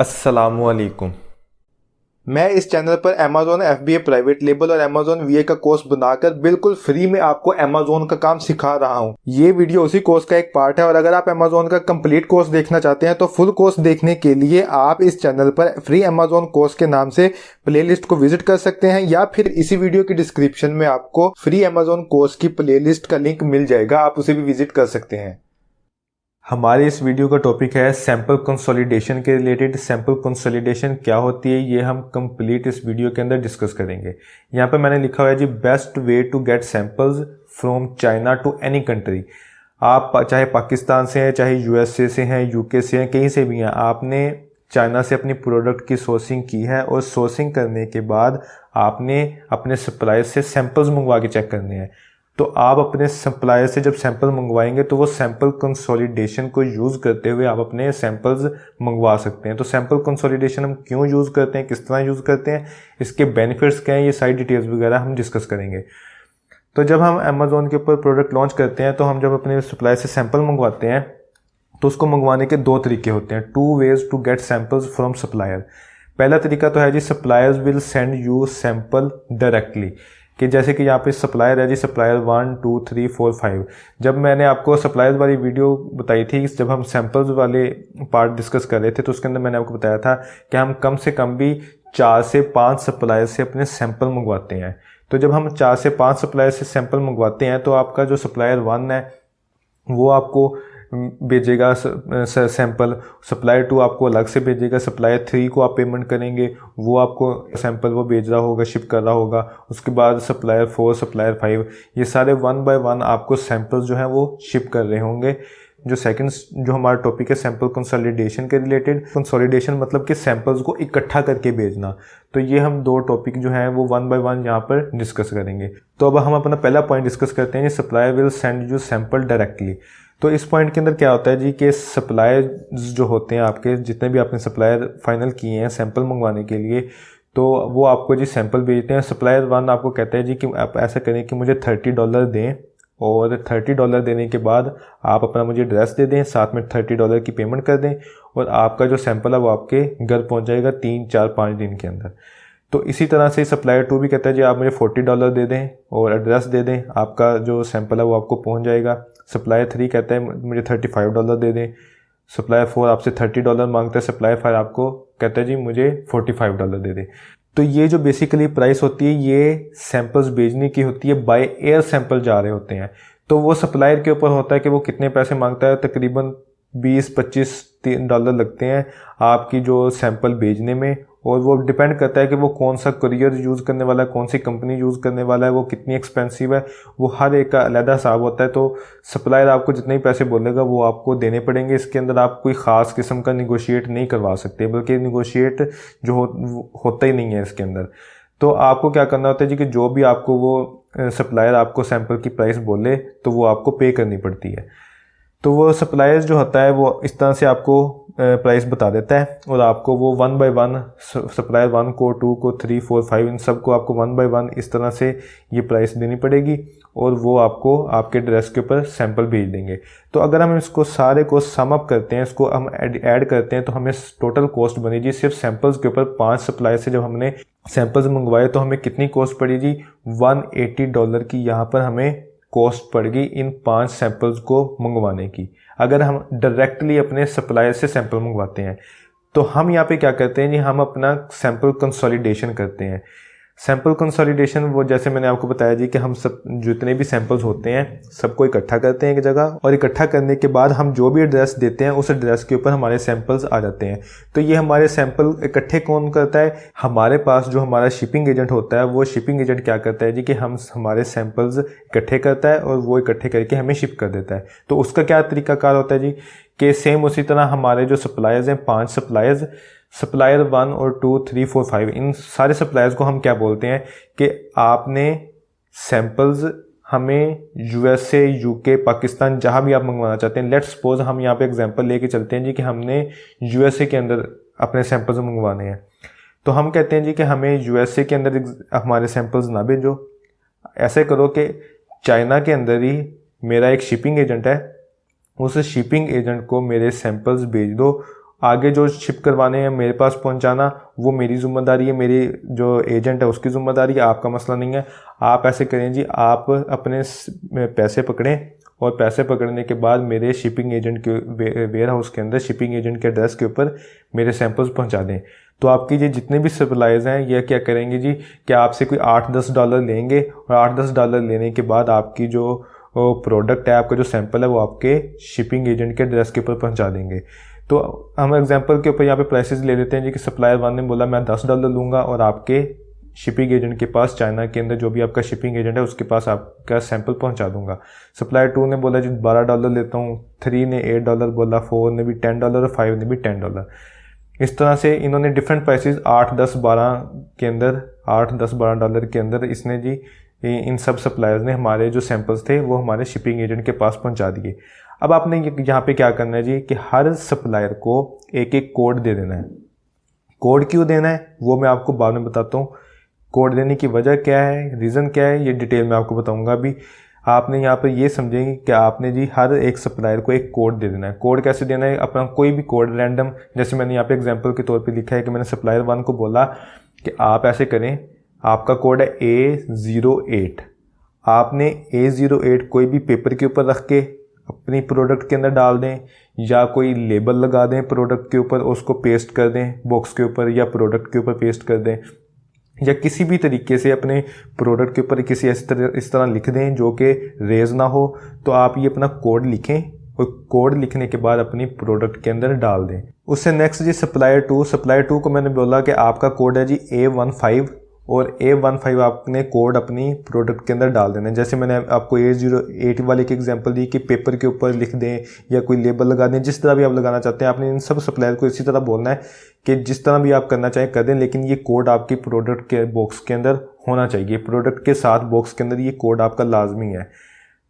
अस्सलामुअलैकुम। मैं इस चैनल पर Amazon FBA प्राइवेट लेबल और Amazon VA का कोर्स बनाकर बिल्कुल फ्री में आपको Amazon का काम सिखा रहा हूँ। ये वीडियो उसी कोर्स का एक पार्ट है और अगर आप Amazon का कंप्लीट कोर्स देखना चाहते हैं तो फुल कोर्स देखने के लिए आप इस चैनल पर फ्री Amazon कोर्स के नाम से प्लेलिस्ट को विजिट कर सकते हैं या फिर इसी वीडियो की डिस्क्रिप्शन में आपको फ्री Amazon कोर्स की प्लेलिस्ट का लिंक मिल जाएगा, आप उसे भी विजिट कर सकते हैं। हमारे इस वीडियो का टॉपिक है सैंपल कंसोलिडेशन के रिलेटेड। सैंपल कंसोलिडेशन क्या होती है ये हम कंप्लीट इस वीडियो के अंदर डिस्कस करेंगे। यहाँ पे मैंने लिखा हुआ है जी, best way to get samples from China to any country. आप चाहे पाकिस्तान से हैं, चाहे यूएसए से हैं, यूके से हैं, कहीं से भी हैं, आपने चाइना से अपनी प्रोडक्ट की सोर्सिंग की है और सोर्सिंग करने के बाद आपने अपने सप्लायर से सैंपल्स मंगवा के चेक करने हैं। तो आप अपने सप्लायर से जब सैंपल मंगवाएंगे तो वो सैंपल कंसोलिडेशन को यूज़ करते हुए आप अपने सैंपल्स मंगवा सकते हैं। तो सैंपल कंसोलिडेशन हम क्यों यूज़ करते हैं, किस तरह यूज़ करते हैं, इसके बेनिफिट्स क्या हैं, ये सारी डिटेल्स वगैरह हम डिस्कस करेंगे। तो जब हम अमेज़ॉन के ऊपर प्रोडक्ट लॉन्च करते हैं तो हम जब अपने सप्लायर से सैंपल मंगवाते हैं तो उसको मंगवाने के दो तरीके होते हैं, 2 ways to get samples from supplier. पहला तरीका तो है जी, suppliers will send you sample directly, कि जैसे कि यहाँ पे सप्लायर है जी, सप्लायर 1 2 3 4 5। जब मैंने आपको सप्लायर्स वाली वीडियो बताई थी, जब हम सैंपल्स वाले पार्ट डिस्कस कर रहे थे, तो उसके अंदर मैंने आपको बताया था कि हम कम से कम भी 4 से 5 सप्लायर से अपने सैंपल मंगवाते हैं। तो जब हम 4 से 5 सप्लायर से सैंपल मंगवाते हैं तो आपका जो सप्लायर 1 है वो आपको भेजेगा सैंपल, सप्लायर 2 आपको अलग से भेजेगा, सप्लायर 3 को आप पेमेंट करेंगे, वो आपको सैंपल वो भेज रहा होगा, शिप कर रहा होगा। उसके बाद सप्लायर 4, सप्लायर 5, ये सारे 1 बाय 1 आपको सैंपल्स जो हैं वो शिप कर रहे होंगे। जो सेकंड जो हमारा टॉपिक है सैंपल कंसोलिडेशन के रिलेटेड, कंसोलिडेशन मतलब कि सैंपल्स को इकट्ठा करके भेजना। तो ये हम दो टॉपिक जो हैं वो 1 बाय 1 यहाँ पर डिस्कस करेंगे। तो अब हम अपना पहला पॉइंट डिस्कस करते हैं, supplier will send you sample directly. तो इस पॉइंट के अंदर क्या होता है जी कि सप्लायर जो होते हैं आपके, जितने भी आपने सप्लायर फाइनल किए हैं सैंपल मंगवाने के लिए, तो वो आपको जी सैंपल भेजते हैं। सप्लायर 1 आपको कहता है जी कि आप ऐसा करें कि मुझे $30 दें, और $30 देने के बाद आप अपना मुझे एड्रेस दे दें, साथ में $30 की पेमेंट कर दें, और आपका जो सैंपल है वो आपके घर पहुंच जाएगा 3 4 5 दिन के अंदर। तो इसी तरह से सप्लायर 2 भी कहता है जी आप मुझे $40 दे दें और एड्रेस दे दें, आपका जो सैंपल है वो आपको पहुंच जाएगा। सप्लायर 3 कहता है मुझे $35 दे दें। सप्लायर 4 आपसे $30 मांगता है, सप्लायर 5 आपको कहता है जी मुझे $45 दे दें। तो ये जो बेसिकली प्राइस होती है ये सैंपल्स भेजने की होती है, बाय एयर सैंपल जा रहे होते हैं। तो वो सप्लायर के ऊपर होता है कि वो कितने पैसे मांगता है, तकरीबन $20-25 लगते हैं आपकी जो सैंपल भेजने में, और वो डिपेंड करता है कि वो कौन सा कुरियर यूज़ करने वाला है, कौन सी कंपनी यूज़ करने वाला है, वो कितनी एक्सपेंसिव है, वो हर एक का अलग हिसाब होता है। तो सप्लायर आपको जितने ही पैसे बोलेगा वो आपको देने पड़ेंगे। इसके अंदर आप कोई ख़ास किस्म का निगोशिएट नहीं करवा सकते, बल्कि निगोशिएट जो होता ही नहीं है इसके अंदर। तो आपको क्या करना होता है जी कि जो भी आपको वो सप्लायर आपको सैंपल की प्राइस बोले तो वो आपको पे करनी पड़ती है। तो वो सप्लायर्स जो होता है वो इस तरह से आपको प्राइस बता देता है, और आपको वो 1 बाय 1 सप्लायर 1 को, 2 को, 3 4 5 इन सब को आपको 1 बाय 1 इस तरह से ये प्राइस देनी पड़ेगी, और वो आपको आपके ड्रेस के ऊपर सैंपल भेज देंगे। तो अगर हम इसको सारे को सम अप करते हैं, इसको हम ऐड करते हैं, तो हमें टोटल कॉस्ट बनी जी सिर्फ सैंपल्स के ऊपर 5 सप्लायर से जब हमने सैंपल्स मंगवाए तो हमें कितनी कॉस्ट पड़ी जी, $180 की यहाँ पर हमें कॉस्ट पड़ गई इन 5 सैंपल्स को मंगवाने की। अगर हम डायरेक्टली अपने सप्लायर से सैंपल मंगवाते हैं तो हम यहाँ पे क्या करते हैं जी, हम अपना सैंपल कंसोलिडेशन करते हैं। सैंपल कंसोलिडेशन वो जैसे मैंने आपको बताया जी कि हम सब जितने भी सैंपल्स होते हैं सबको इकट्ठा करते हैं एक जगह, और इकट्ठा करने के बाद हम जो भी एड्रेस देते हैं उस एड्रेस के ऊपर हमारे सैंपल्स आ जाते हैं। तो ये हमारे सैंपल इकट्ठे कौन करता है, हमारे पास जो हमारा शिपिंग एजेंट होता है, वो शिपिंग एजेंट क्या करता है जी कि हमारे सैंपल्स इकट्ठे करता है और वो इकट्ठे करके हमें शिप कर देता है। तो उसका क्या तरीकाकार होता है जी कि सेम उसी तरह हमारे जो सप्लायर्स हैं 5 सप्लायर्स, सप्लायर 1 और 2 3 4 5, इन सारे सप्लायर्स को हम क्या बोलते हैं कि आपने सैंपल्स हमें यूएसए, यूके, पाकिस्तान जहां भी आप मंगवाना चाहते हैं। लेट्स सपोज हम यहाँ पे एग्जांपल लेके चलते हैं जी कि हमने यूएसए के अंदर अपने सैंपल्स मंगवाने हैं, तो हम कहते हैं जी कि हमें यूएसए के अंदर हमारे सैंपल्स ना भेजो, ऐसे करो कि चाइना के अंदर ही मेरा एक शिपिंग एजेंट है, उस शिपिंग एजेंट को मेरे सैंपल्स भेज दो, आगे जो शिप करवाने हैं मेरे पास पहुंचाना वो मेरी ज़िम्मेदारी है, मेरी जो एजेंट है उसकी ज़िम्मेदारी है, आपका मसला नहीं है। आप ऐसे करें जी, आप अपने पैसे पकड़ें और पैसे पकड़ने के बाद मेरे शिपिंग एजेंट के वेयर हाउस के अंदर शिपिंग एजेंट के एड्रेस के ऊपर मेरे सैंपल्स पहुंचा दें। तो आपकी ये जितने भी सप्लायर्स हैं ये क्या करेंगे जी कि आपसे कोई $8-10 लेंगे और $8-10 लेने के बाद आपकी जो प्रोडक्ट है, आपका जो सैंपल है वो आपके शिपिंग एजेंट के एड्रेस के ऊपर पहुंचा देंगे। तो हम एग्जांपल के ऊपर यहाँ पे प्राइसेस ले लेते हैं जी कि सप्लायर 1 ने बोला मैं $10 लूँगा और आपके शिपिंग एजेंट के पास, चाइना के अंदर जो भी आपका शिपिंग एजेंट है उसके पास आपका सैंपल पहुंचा दूंगा। सप्लायर 2 ने बोला जी $12 लेता हूँ, 3 ने $8 बोला, 4 ने भी $10 और 5 ने भी $10। इस तरह से इन्होंने डिफरेंट प्राइसेस 8, 10, 12 के अंदर, $8-10-12 के अंदर इसने जी इन सब सप्लायर्स ने हमारे जो सैंपल्स थे वो हमारे शिपिंग एजेंट के पास पहुंचा दिए। अब आपने यहाँ पे क्या करना है जी कि हर सप्लायर को एक एक कोड दे देना है। कोड क्यों देना है वो मैं आपको बाद में बताता हूँ। कोड देने की वजह क्या है, रीज़न क्या है, ये डिटेल में आपको बताऊंगा। अभी आपने यहाँ पर ये समझेंगे कि आपने जी हर एक सप्लायर को एक कोड दे देना है। कोड कैसे देना है, अपना कोई भी कोड रैंडम, जैसे मैंने यहाँ पे एग्जांपल के तौर पे लिखा है कि मैंने सप्लायर 1 को बोला कि आप ऐसे करें, आपका कोड है A08। आपने A08 कोई भी पेपर के ऊपर रख के अपनी प्रोडक्ट के अंदर डाल दें या कोई लेबल लगा दें प्रोडक्ट के ऊपर, उसको पेस्ट कर दें बॉक्स के ऊपर या प्रोडक्ट के ऊपर पेस्ट कर दें, या किसी भी तरीके से अपने प्रोडक्ट के ऊपर किसी इस तरह लिख दें जो कि रेज ना हो। तो आप ये अपना कोड लिखें और कोड लिखने के बाद अपनी प्रोडक्ट के अंदर डाल दें। उससे नेक्स्ट जी सप्लायर 2 को मैंने बोला कि आपका कोड है जी A15 और A15 आपने कोड अपनी प्रोडक्ट के अंदर डाल देना है। जैसे मैंने आपको A08 वाले की एग्जांपल दी कि पेपर के ऊपर लिख दें या कोई लेबल लगा दें, जिस तरह भी आप लगाना चाहते हैं। आपने इन सब सप्लायर को इसी तरह बोलना है कि जिस तरह भी आप करना चाहें कर दें, लेकिन ये कोड आपकी प्रोडक्ट के बॉक्स के अंदर होना चाहिए। प्रोडक्ट के साथ बॉक्स के अंदर ये कोड आपका लाजमी है।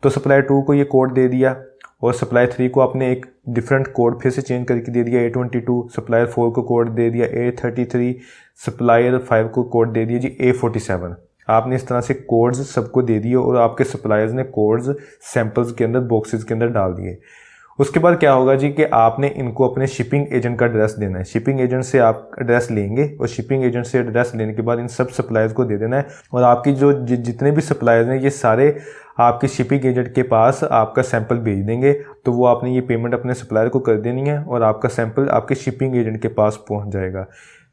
तो सप्लायर 2 को ये कोड दे दिया और सप्लायर 3 को आपने एक डिफरेंट कोड फिर से चेंज करके दे दिया A22। सप्लायर 4 को कोड दे दिया A33। सप्लायर 5 को कोड दे दिया जी A47। आपने इस तरह से कोड्स सबको दे दिए और आपके सप्लायर्स ने कोड्स सैंपल्स के अंदर बॉक्सेस के अंदर डाल दिए। उसके बाद क्या होगा जी कि आपने इनको अपने शिपिंग एजेंट का एड्रेस देना है। शिपिंग एजेंट से आप एड्रेस लेंगे और शिपिंग एजेंट से एड्रेस लेने के बाद इन सब सप्लायर्स को दे देना है। और आपकी जो जितने भी सप्लायर्स हैं ये सारे आपके शिपिंग एजेंट के पास आपका सैंपल भेज देंगे। तो वो आपने ये पेमेंट अपने सप्लायर को कर देनी है और आपका सैंपल आपके शिपिंग एजेंट के पास पहुंच जाएगा।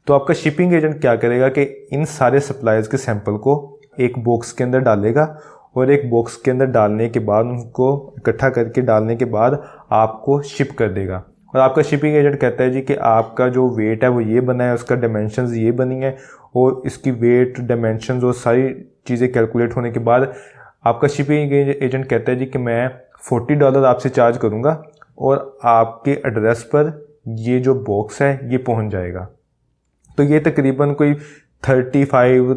तो आपका शिपिंग एजेंट क्या करेगा कि इन सारे सप्लायर्स के सैंपल को एक बॉक्स के अंदर डालेगा और एक बॉक्स के अंदर डालने के बाद उनको इकट्ठा करके डालने के बाद आपको शिप कर देगा। और आपका शिपिंग एजेंट कहता है जी कि आपका जो वेट है वो ये बना है, उसका डायमेंशंस ये बनी है और इसकी वेट डायमेंशंस और सारी चीज़ें कैलकुलेट होने के बाद आपका शिपिंग एजेंट कहता है जी कि मैं $40 आपसे चार्ज करूँगा और आपके एड्रेस पर ये जो बॉक्स है ये पहुँच जाएगा। तो ये तकरीबन कोई $35,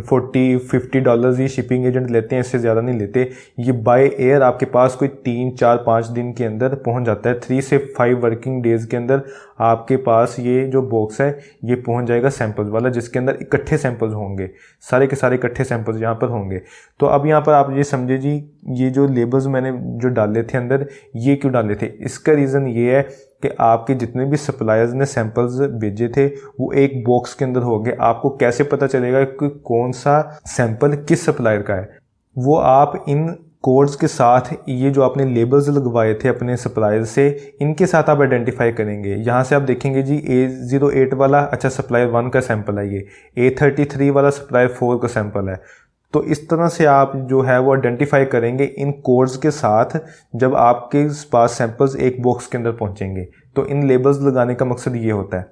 $40, $50 ये शिपिंग एजेंट लेते हैं, इससे ज़्यादा नहीं लेते। ये बाय एयर आपके पास कोई 3, 4, 5 दिन के अंदर पहुंच जाता है। 3 से 5 वर्किंग डेज़ के अंदर आपके पास ये जो बॉक्स है ये पहुंच जाएगा सैंपल्स वाला, जिसके अंदर इकट्ठे सैंपल्स होंगे, सारे के सारे इकट्ठे सैंपल्स यहाँ पर होंगे। तो अब यहाँ पर आप ये समझे जी ये जो लेबल्स मैंने जो डाले थे अंदर ये क्यों डाले थे, इसका रीज़न ये है कि आपके जितने भी सप्लायर्स ने सैंपल्स भेजे थे वो एक बॉक्स के अंदर हो गए। आपको कैसे पता चलेगा कि कौन सा सैंपल किस सप्लायर का है, वो आप इन कोड्स के साथ ये जो आपने लेबल्स लगवाए थे अपने सप्लायर से इनके साथ आप आइडेंटिफाई करेंगे। यहाँ से आप देखेंगे जी A08 वाला अच्छा सप्लायर 1 का सैंपल है, ये A33 वाला सप्लायर 4 का सैंपल है। तो इस तरह से आप जो है वो आइडेंटिफाई करेंगे इन कोड्स के साथ जब आपके पास सैंपल्स एक बॉक्स के अंदर पहुंचेंगे। तो इन लेबल्स लगाने का मकसद ये होता है।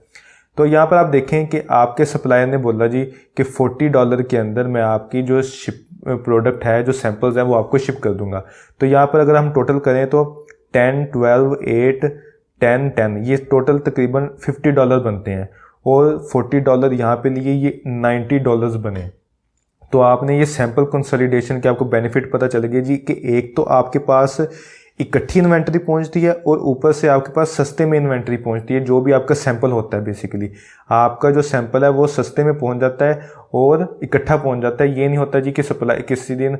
तो यहाँ पर आप देखें कि आपके सप्लायर ने बोला जी कि $40 के अंदर मैं आपकी जो प्रोडक्ट है जो सैंपल्स है वो आपको शिप कर दूंगा। तो यहाँ पर अगर हम टोटल करें तो 10, 12, 8, 10, 10 ये टोटल तकरीबन $50 बनते हैं और $40 यहाँ पे लिए ये $90 बने। तो आपने ये सैंपल कंसोलिडेशन के आपको बेनिफिट पता चलेगी जी कि एक तो आपके पास इकट्ठी इन्वेंट्री पहुंचती है और ऊपर से आपके पास सस्ते में इन्वेंट्री पहुंचती है। जो भी आपका सैंपल होता है बेसिकली आपका जो सैंपल है वो सस्ते में पहुंच जाता है और इकट्ठा पहुंच जाता है। ये नहीं होता जी कि किसी दिन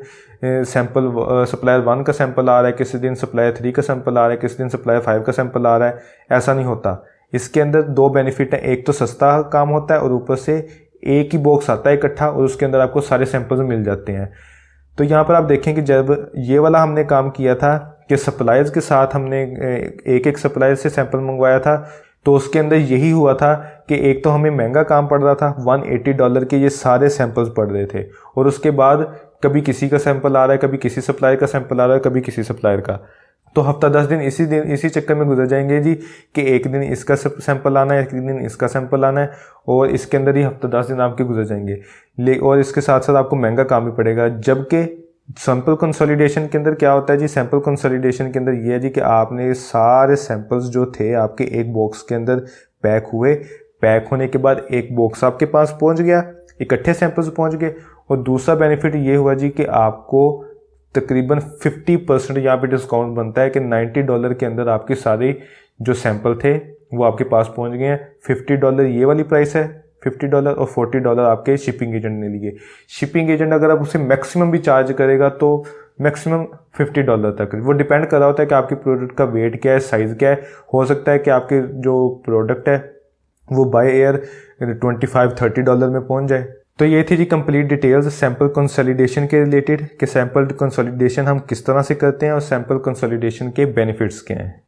सप्लायर 1 का सैंपल आ रहा है, किसी दिन सप्लायर 3 का सैंपल आ रहा है, किसी दिन सप्लायर 5 का सैंपल आ रहा है, ऐसा नहीं होता। इसके अंदर दो बेनिफिट हैं, एक तो सस्ता काम होता है और ऊपर से एक ही बॉक्स आता है इकट्ठा और उसके अंदर आपको सारे सैंपल्स मिल जाते हैं। तो यहाँ पर आप देखें कि जब ये वाला हमने काम किया था कि सप्लायर्स के साथ हमने एक एक सप्लायर से सैंपल मंगवाया था, तो उसके अंदर यही हुआ था कि एक तो हमें महंगा काम पड़ रहा था, $180 के ये सारे सैंपल्स पड़ रहे थे, और उसके बाद कभी किसी का सैंपल आ रहा है, कभी किसी सप्लायर का सैंपल आ रहा है, कभी किसी सप्लायर का। तो हफ्ता 10 दिन इसी चक्कर में गुजर जाएंगे जी कि एक दिन इसका सैंपल आना है, एक दिन इसका सैंपल आना है, और इसके अंदर ही हफ्ता 10 दिन आपके गुजर जाएंगे। और इसके साथ साथ आपको महंगा काम भी पड़ेगा। जबकि सैंपल कंसोलिडेशन के अंदर क्या होता है जी, सैंपल कंसोलिडेशन के अंदर ये है जी कि आपने सारे सैंपल्स जो थे आपके एक बॉक्स के अंदर पैक हुए, पैक होने के बाद एक बॉक्स आपके पास पहुंच गया, इकट्ठे सैंपल्स पहुंच गए। और दूसरा बेनिफिट ये हुआ जी कि आपको तकरीबन 50% यहाँ पे डिस्काउंट बनता है कि $90 के अंदर आपके सारे जो सैंपल थे वो आपके पास पहुंच गए हैं। $50 ये वाली प्राइस है, $50 और $40 आपके शिपिंग एजेंट ने लिए। शिपिंग एजेंट अगर आप उसे मैक्सिमम भी चार्ज करेगा तो मैक्सिमम $50 तक, वो डिपेंड कर रहा होता है कि आपके प्रोडक्ट का वेट क्या है, साइज़ क्या है। हो सकता है कि आपके जो प्रोडक्ट है वो बाय एयर $25-30 में पहुंच जाए। तो ये थी जी कंप्लीट डिटेल्स सैंपल कंसोलिडेशन के रिलेटेड कि सैंपल कंसोलिडेशन हम किस तरह से करते हैं और सैंपल कंसोलिडेशन के बेनिफिट्स क्या हैं।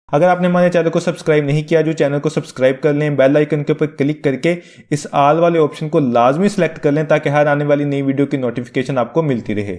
अगर आपने हमारे चैनल को सब्सक्राइब नहीं किया, जो चैनल को सब्सक्राइब कर लें, बेल आइकन के ऊपर क्लिक करके इस ऑल वाले ऑप्शन को लाजमी सेलेक्ट कर लें ताकि हर आने वाली नई वीडियो की नोटिफिकेशन आपको मिलती रहे।